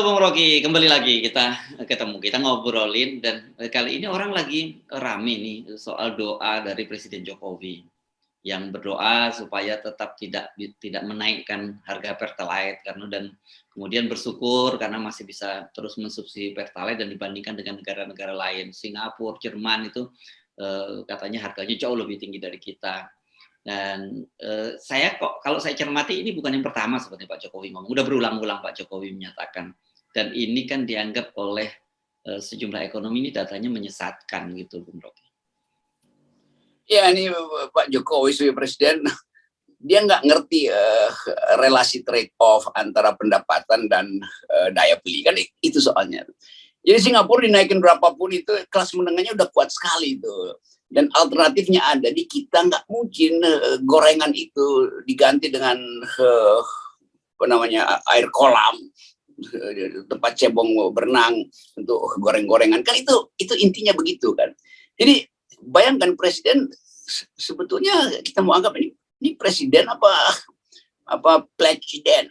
Bung Rocky, kembali lagi kita ketemu, kita ngobrolin dan kali ini orang lagi rame nih soal doa dari Presiden Jokowi yang berdoa supaya tetap tidak menaikkan harga Pertalite karena dan kemudian bersyukur karena masih bisa terus mensubsidi Pertalite dan dibandingkan dengan negara-negara lain, Singapura, Jerman itu katanya harganya jauh lebih tinggi dari kita. Dan saya kok kalau saya cermati ini bukan yang pertama seperti Pak Jokowi ngomong, udah berulang-ulang Pak Jokowi menyatakan dan ini kan dianggap oleh sejumlah ekonomi ini datanya menyesatkan gitu Bung Rocky. Ya ini Pak Jokowi sebagai presiden dia nggak ngerti relasi trade off antara pendapatan dan daya beli kan itu soalnya. Jadi Singapura dinaikin berapapun itu kelas menengahnya udah kuat sekali itu. Dan alternatifnya ada di kita nggak mungkin gorengan itu diganti dengan apa namanya air kolam tempat cebong berenang untuk goreng-gorengan kan itu intinya begitu kan. Jadi bayangkan presiden sebetulnya kita mau anggap ini presiden apa presiden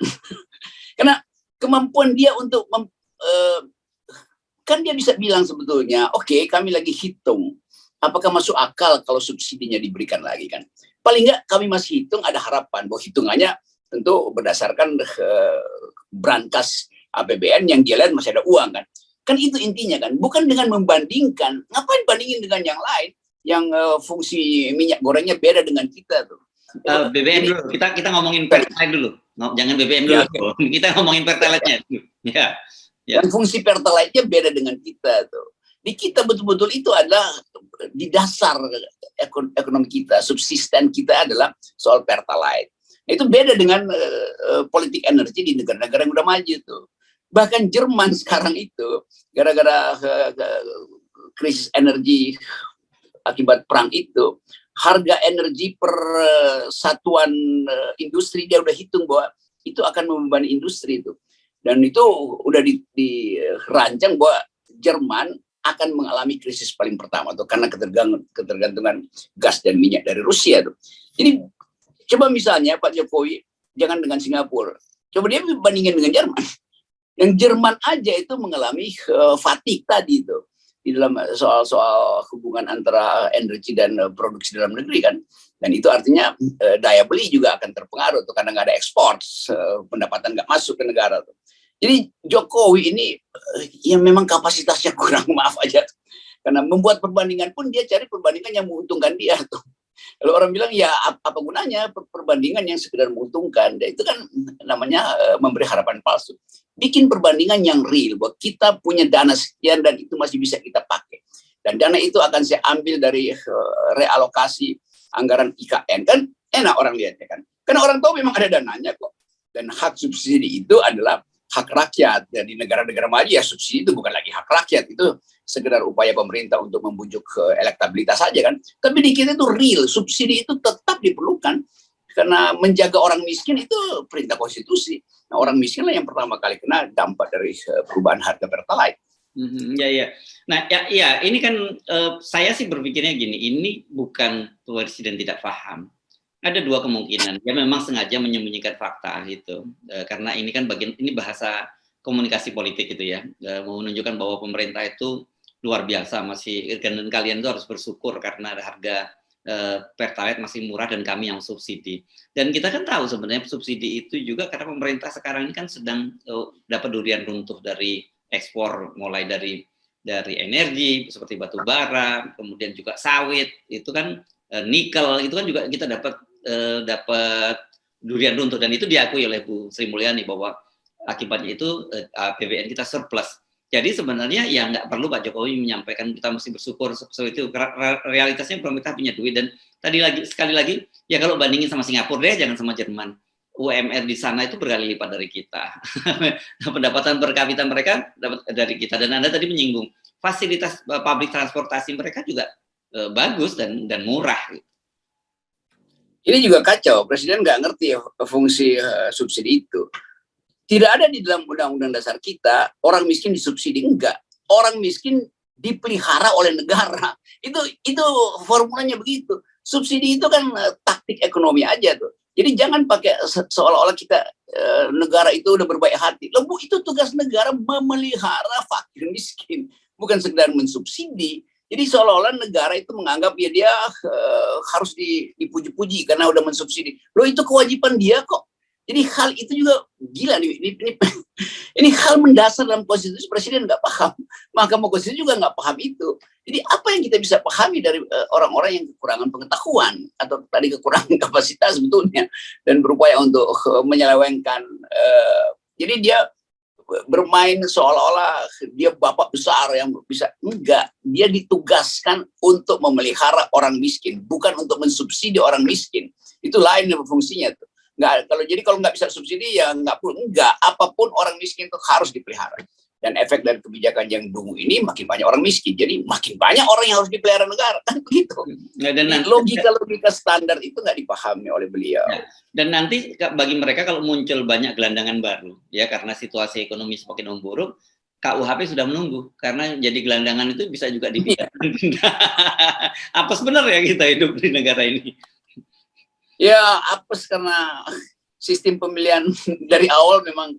karena kemampuan dia untuk kan dia bisa bilang sebetulnya oke, kami lagi hitung apakah masuk akal kalau subsidinya diberikan lagi kan. Paling nggak kami masih hitung ada harapan bahwa hitungannya tentu berdasarkan brankas APBN yang dia lihat masih ada uang kan. Kan itu intinya kan, bukan dengan membandingkan. Ngapain bandingin dengan yang lain yang fungsi minyak gorengnya beda dengan kita tuh. BBM dulu, kita ngomongin Pertalite dulu. Jangan BBM dulu. Ya. Kita ngomongin Pertalite-nya. Ya. Dan fungsi Pertalite-nya beda dengan kita tuh. Di kita betul-betul itu adalah di dasar ekonomi kita, subsisten kita adalah soal Pertalite. Itu beda dengan politik energi di negara-negara yang udah maju tuh. Bahkan Jerman sekarang itu gara-gara krisis energi akibat perang itu, harga energi per satuan industri dia udah hitung bahwa itu akan membebani industri itu. Dan itu udah dirancang bahwa Jerman akan mengalami krisis paling pertama tuh karena ketergantungan gas dan minyak dari Rusia tuh. Jadi coba misalnya Pak Jokowi jangan dengan Singapura, coba dia bandingin dengan Jerman. Yang Jerman aja itu mengalami fatigue tadi itu di dalam soal hubungan antara energi dan produksi dalam negeri kan. Dan itu artinya daya beli juga akan terpengaruh tuh karena nggak ada ekspor, pendapatan nggak masuk ke negara tuh. Jadi Jokowi ini yang memang kapasitasnya kurang, maaf aja. Karena membuat perbandingan pun dia cari perbandingan yang menguntungkan dia tuh. Kalau orang bilang ya apa gunanya perbandingan yang sekedar menguntungkan, itu kan namanya memberi harapan palsu. Bikin perbandingan yang real bahwa kita punya dana sekian dan itu masih bisa kita pakai. Dan dana itu akan saya ambil dari realokasi anggaran IKN kan enak orang lihatnya kan. Karena orang tahu memang ada dananya kok. Dan hak subsidi itu adalah hak rakyat. Dan di negara-negara maju ya subsidi itu bukan lagi hak rakyat, itu sekedar upaya pemerintah untuk membujuk elektabilitas saja kan. Tapi di kita itu real, subsidi itu tetap diperlukan karena menjaga orang miskin itu perintah konstitusi. Nah, orang miskin lah yang pertama kali kena dampak dari perubahan harga Pertalite. Ya. Nah, ya ini kan saya sih berpikirnya gini, ini bukan presiden tidak paham. Ada dua kemungkinan, dia memang sengaja menyembunyikan fakta gitu, karena ini kan ini bahasa komunikasi politik gitu ya, mau menunjukkan bahwa pemerintah itu luar biasa masih, dan kalian itu harus bersyukur karena harga Pertalite masih murah dan kami yang subsidi. Dan kita kan tahu sebenarnya subsidi itu juga karena pemerintah sekarang ini kan sedang dapat durian runtuh dari ekspor, mulai dari energi seperti batu bara, kemudian juga sawit, itu kan nikel, itu kan juga kita dapat durian runtuh dan itu diakui oleh Bu Sri Mulyani bahwa akibatnya itu APBN kita surplus. Jadi sebenarnya ya nggak perlu Pak Jokowi menyampaikan kita mesti bersyukur seperti itu. Realitasnya pemerintah punya duit dan sekali lagi ya kalau bandingin sama Singapura deh, jangan sama Jerman. UMR di sana itu berkali lipat dari kita. Pendapatan per kapita mereka dapat dari kita, dan Anda tadi menyinggung fasilitas publik transportasi mereka juga bagus dan murah. Ini juga kacau, presiden nggak ngerti fungsi subsidi itu. Tidak ada di dalam undang-undang dasar kita orang miskin disubsidi, enggak. Orang miskin dipelihara oleh negara. Itu formulanya begitu. Subsidi itu kan taktik ekonomi aja tuh. Jadi jangan pakai seolah-olah kita negara itu udah berbaik hati. Loh, Bu, itu tugas negara memelihara fakir miskin, bukan sekedar mensubsidi. Jadi seolah-olah negara itu menganggap ya dia harus dipuji-puji karena udah mensubsidi. Loh, itu kewajiban dia kok. Jadi hal itu juga gila nih. Ini hal mendasar dalam konstitusi, presiden nggak paham. Mahkamah konstitusi juga nggak paham itu. Jadi apa yang kita bisa pahami dari orang-orang yang kekurangan pengetahuan atau tadi kekurangan kapasitas sebetulnya dan berupaya untuk menyelewengkan. Jadi dia bermain seolah-olah dia bapak besar yang bisa. Enggak, dia ditugaskan untuk memelihara orang miskin, bukan untuk mensubsidi orang miskin. Itu lain fungsinya tuh. Nggak, kalau nggak bisa subsidi ya nggak perlu, enggak, apapun orang miskin itu harus dipelihara. Dan efek dari kebijakan yang dungu ini makin banyak orang miskin, jadi makin banyak orang yang harus dipelihara negara, kan begitu. Logika standar itu nggak dipahami oleh beliau. Ya, dan nanti bagi mereka kalau muncul banyak gelandangan baru, ya karena situasi ekonomi semakin memburuk, KUHP sudah menunggu, karena jadi gelandangan itu bisa juga dipidana. Apa sebenarnya kita hidup di negara ini? Ya, apes karena sistem pemilihan dari awal memang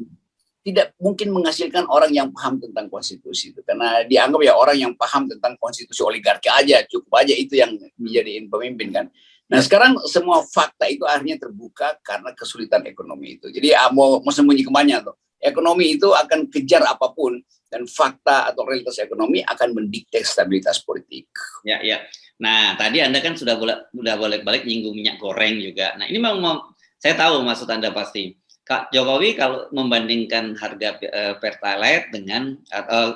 tidak mungkin menghasilkan orang yang paham tentang konstitusi itu. Karena dianggap ya orang yang paham tentang konstitusi oligarki aja, cukup aja itu yang dijadiin pemimpin kan. Nah sekarang semua fakta itu akhirnya terbuka karena kesulitan ekonomi itu. Jadi mau sembunyi kemana tuh. Ekonomi itu akan kejar apapun dan fakta atau realitas ekonomi akan mendikte stabilitas politik. Ya, ya. Nah, tadi Anda kan sudah bolak-balik nyinggung minyak goreng juga. Nah, ini memang saya tahu maksud Anda pasti. Kak Jokowi kalau membandingkan harga Pertalite dengan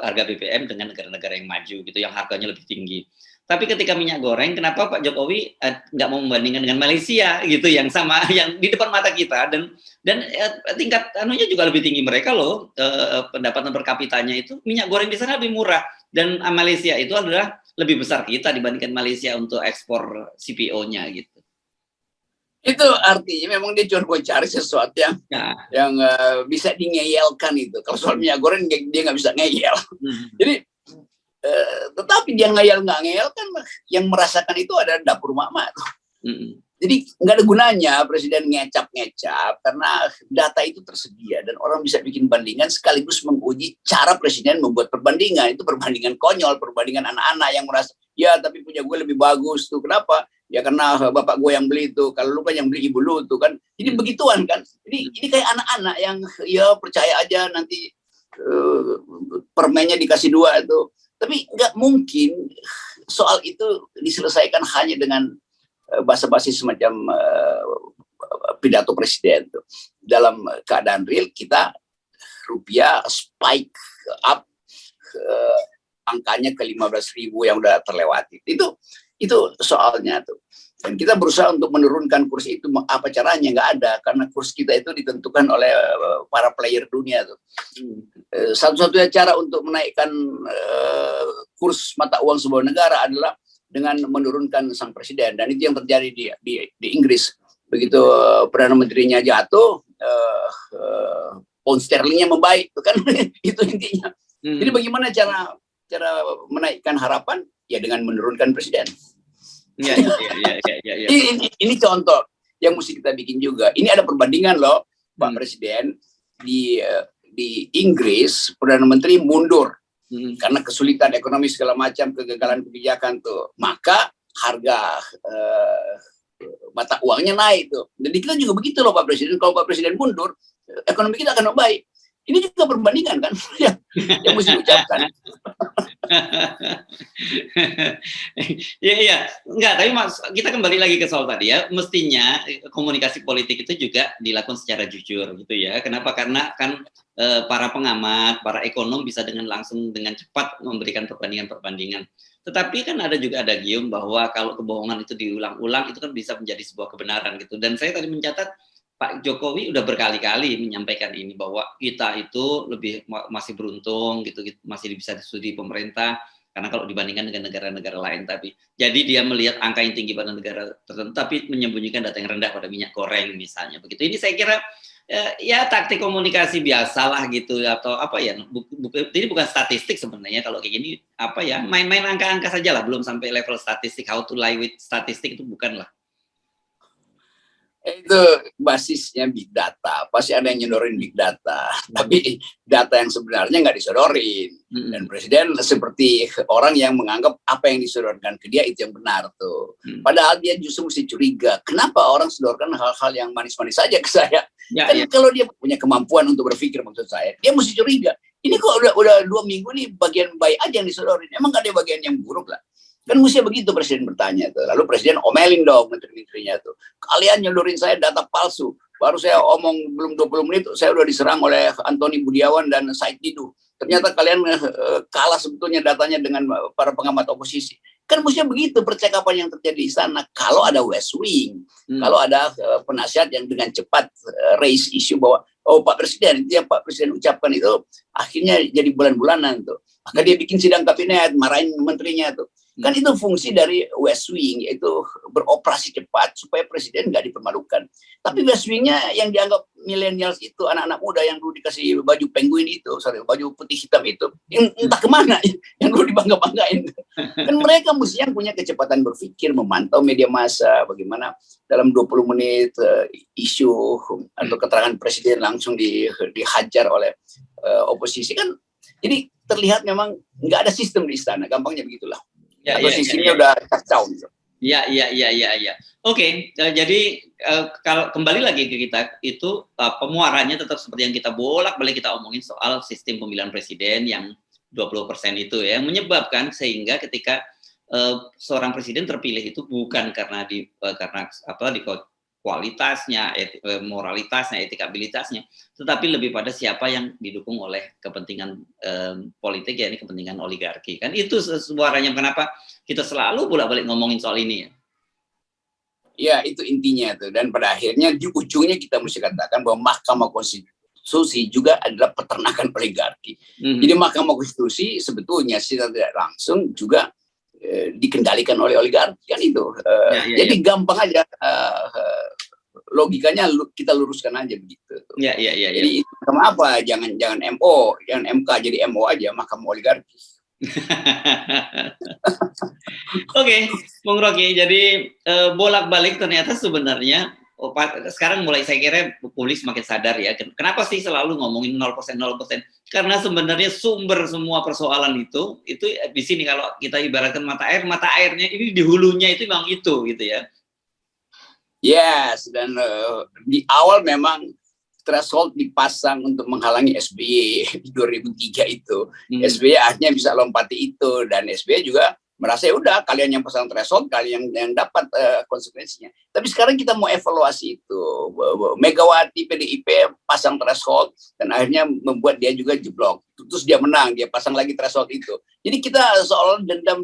harga BBM dengan negara-negara yang maju gitu, yang harganya lebih tinggi. Tapi ketika minyak goreng, kenapa Pak Jokowi nggak mau membandingkan dengan Malaysia gitu, yang sama, yang di depan mata kita dan tingkat anunya juga lebih tinggi mereka loh, pendapatan per kapitanya itu minyak goreng di sana lebih murah dan Malaysia itu adalah lebih besar kita dibandingkan Malaysia untuk ekspor CPO-nya gitu. Itu artinya memang dia cuma mau cari sesuatu yang bisa dingeyelkan itu. Kalau soal minyak goreng dia nggak bisa ngeyel. Jadi tetapi dia ngeyel nggak ngeyel kan yang merasakan itu ada dapur mama tuh. Jadi nggak ada gunanya presiden ngecap-ngecap karena data itu tersedia dan orang bisa bikin bandingan sekaligus menguji cara presiden membuat perbandingan. Itu perbandingan konyol, perbandingan anak-anak yang merasa ya tapi punya gue lebih bagus tuh. Kenapa? Ya karena bapak gue yang beli itu, kalau lu kan yang beli ibu lu tuh kan. Jadi begituan kan. Jadi ini kayak anak-anak yang ya percaya aja nanti permennya dikasih 2 itu. Tapi nggak mungkin soal itu diselesaikan hanya dengan basa-basi semacam pidato presiden tuh. Dalam keadaan real kita rupiah spike up angkanya ke 15.000 yang udah terlewati. Itu soalnya tuh. Dan kita berusaha untuk menurunkan kurs itu, apa caranya? Nggak ada, karena kurs kita itu ditentukan oleh para player dunia tuh. Satu-satunya cara untuk menaikkan kurs mata uang sebuah negara adalah dengan menurunkan sang presiden, dan itu yang terjadi di Inggris. Begitu perdana menterinya jatuh, pound sterlingnya membaik, tuh kan? Itu intinya. Jadi bagaimana cara menaikkan harapan? Ya dengan menurunkan presiden. Ya. Ini contoh yang mesti kita bikin juga. Ini ada perbandingan loh, Pak Presiden di Inggris perdana menteri mundur karena kesulitan ekonomi segala macam, kegagalan kebijakan tuh. Maka harga mata uangnya naik tuh. Jadi kita juga begitu loh Pak Presiden. Kalau Pak Presiden mundur, ekonomi kita akan baik. Ini juga perbandingan kan yang mesti diucapkan. Iya, enggak, tapi kita kembali lagi ke soal tadi ya, mestinya komunikasi politik itu juga dilakukan secara jujur gitu ya. Kenapa? Karena kan para pengamat, para ekonom bisa langsung dengan cepat memberikan perbandingan-perbandingan. Tetapi kan ada gium bahwa kalau kebohongan itu diulang-ulang itu kan bisa menjadi sebuah kebenaran gitu. Dan saya tadi mencatat Pak Jokowi udah berkali-kali menyampaikan ini bahwa kita itu masih beruntung gitu, masih bisa disudi pemerintah karena kalau dibandingkan dengan negara-negara lain. Tapi jadi dia melihat angka yang tinggi pada negara tertentu tapi menyembunyikan data yang rendah pada minyak goreng misalnya begitu. Ini saya kira ya taktik komunikasi biasalah gitu, atau apa ya, ini bukan statistik sebenarnya kalau kayak gini, apa ya, main-main angka-angka saja lah, belum sampai level statistik, how to lie with statistik itu bukan lah. Itu basisnya big data, pasti ada yang nyodorin big data, tapi data yang sebenarnya nggak disodorin. Dan presiden seperti orang yang menganggap apa yang disodorkan ke dia itu yang benar tuh. Padahal dia justru mesti curiga, kenapa orang sodorkan hal-hal yang manis-manis saja ke saya? Kan kalau dia punya kemampuan untuk berpikir, maksud saya, dia mesti curiga. Ini kok udah 2 minggu nih bagian baik aja yang disodorin, emang gak ada bagian yang buruk lah? Kan mesti begitu presiden bertanya tuh. Lalu presiden omelin dong menteri-menterinya tuh. Kalian nyodorin saya data palsu. Baru saya omong belum 20 menit saya udah diserang oleh Antoni Budiawan dan Said Didu. Ternyata kalian kalah sebetulnya datanya dengan para pengamat oposisi. Kan mestinya begitu percakapan yang terjadi di sana. Kalau ada West Wing, kalau ada penasihat yang dengan cepat raise isu bahwa oh Pak Presiden, itu yang Pak Presiden ucapkan itu akhirnya jadi bulan-bulanan tuh. Maka dia bikin sidang kabinet, marahin menterinya tuh. Kan itu fungsi dari West Wing, yaitu beroperasi cepat supaya presiden nggak dipermalukan. Tapi West Wing-nya yang dianggap millennials itu, anak-anak muda yang dulu dikasih baju penguin itu, baju putih hitam itu, entah kemana, yang dulu dibangga-banggain. Kan mereka mesti yang punya kecepatan berpikir, memantau media massa, bagaimana dalam 20 menit isu atau keterangan presiden langsung dihajar oleh oposisi. Kan jadi terlihat memang nggak ada sistem di istana, gampangnya begitulah. Sistemnya udah kacau. Iya. Oke, jadi kalau kembali lagi ke kita itu pemuarannya tetap seperti yang kita bolak-balik kita omongin soal sistem pemilihan presiden yang 20% itu ya, yang menyebabkan sehingga ketika seorang presiden terpilih itu bukan karena kualitasnya, moralitasnya, etikabilitasnya, tetapi lebih pada siapa yang didukung oleh kepentingan politik, ya ini kepentingan oligarki. Kan itu suaranya kenapa kita selalu bolak-balik ngomongin soal ini ya. Ya, itu intinya tuh. Dan pada akhirnya di ujungnya kita mesti katakan bahwa Mahkamah Konstitusi juga adalah peternakan oligarki. Jadi Mahkamah Konstitusi sebetulnya secara tidak langsung juga dikendalikan oleh oligarki kan itu. Jadi gampang aja logikanya kita luruskan aja begitu. Jadi kenapa jangan MO, jangan MK jadi MO aja, Mahkamah Oligarki. Oke, Bung Rocky, jadi bolak-balik ternyata sebenarnya sekarang mulai saya kira publik semakin sadar ya, kenapa sih selalu ngomongin 0%. Karena sebenarnya sumber semua persoalan itu di sini. Kalau kita ibaratkan mata airnya ini di hulunya itu memang itu gitu ya. Yes, dan di awal memang threshold dipasang untuk menghalangi SBY di 2003 itu. SBY akhirnya bisa lompati itu, dan SBY juga merasa ya udah kalian yang pasang threshold, kalian yang dapat konsekuensinya. Tapi sekarang kita mau evaluasi itu. Megawati PDIP pasang threshold dan akhirnya membuat dia juga jeblok. Terus dia menang, dia pasang lagi threshold itu. Jadi kita seolah dendam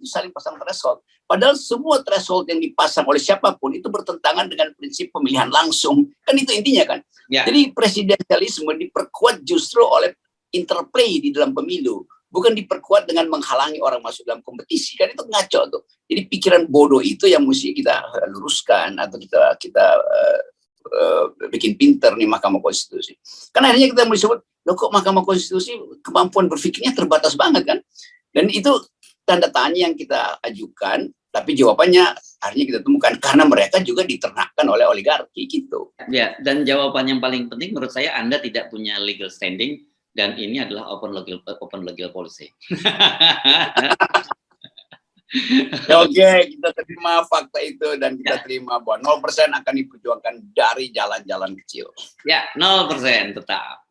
itu saling pasang threshold. Padahal semua threshold yang dipasang oleh siapapun itu bertentangan dengan prinsip pemilihan langsung. Kan itu intinya kan. Ya. Jadi presidensialisme diperkuat justru oleh interplay di dalam pemilu. Bukan diperkuat dengan menghalangi orang masuk dalam kompetisi. Kan itu ngaco tuh. Jadi pikiran bodoh itu yang mesti kita luruskan atau kita bikin pinter nih Mahkamah Konstitusi. Kan akhirnya kita mau disebut, loh kok Mahkamah Konstitusi kemampuan berpikirnya terbatas banget kan? Dan itu tanda tanya yang kita ajukan, tapi jawabannya akhirnya kita temukan karena mereka juga diternakkan oleh oligarki gitu. Ya, dan jawaban yang paling penting menurut saya Anda tidak punya legal standing. Dan ini adalah open legal policy. Oke, kita terima fakta itu dan kita terima bahwa 0% akan diperjuangkan dari jalan-jalan kecil. Ya, 0% tetap.